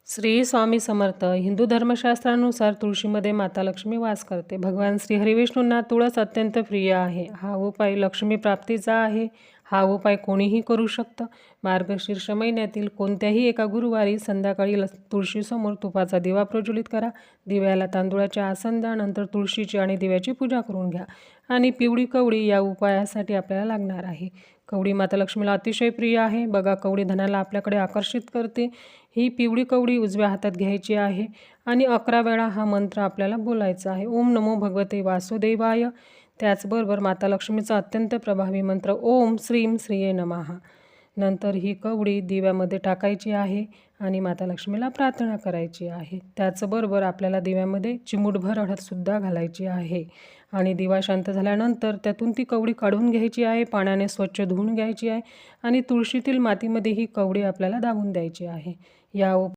श्री स्वामी समर्थ. हिंदू धर्मशास्त्रानुसार तुळशीमध्ये माता लक्ष्मी वास करते. भगवान श्री हरिविष्णूंना तुळस अत्यंत प्रिय आहे. हा उपाय लक्ष्मी प्राप्तीचा आहे. हा उपाय कोणीही करू शकतं. मार्गशीर्ष महिन्यातील कोणत्याही एका गुरुवारी संध्याकाळी तुळशीसमोर तुपाचा दिवा प्रज्वलित करा. दिव्याला तांदूळाचे आसन द्या. नंतर तुळशीची आणि दिव्याची पूजा करून घ्या. आणि पिवळी कवडी या उपायासाठी आपल्याला लागणार आहे. कवडी माता लक्ष्मीला अतिशय प्रिय आहे. बघा, कवडी धनाला आपल्याकडे आकर्षित करते. ही पिवळी कवडी उजव्या हातात घ्यायची आहे आणि 11 वेळा हा मंत्र आपल्याला बोलायचा आहे. ओम नमो भगवते वासुदेवाय. त्याचबरोबर माता लक्ष्मीचा अत्यंत प्रभावी मंत्र ओम श्रीम श्रीये नमः. नंतर ही कवडी दिव्यामध्ये टाकायची आहे आणि माता लक्ष्मीला प्रार्थना करायची आहे. त्याचबरोबर आपल्याला दिव्यामध्ये चिमूटभर हळदसुद्धा घालायची आहे. आणि दिवा शांत झाल्यानंतर त्यातून ती कवडी काढून घ्यायची आहे. पाण्याने स्वच्छ धुवून घ्यायची आहे आणि तुळशीतील मातीमध्ये ही कवडी आपल्याला दाबून द्यायची आहे. या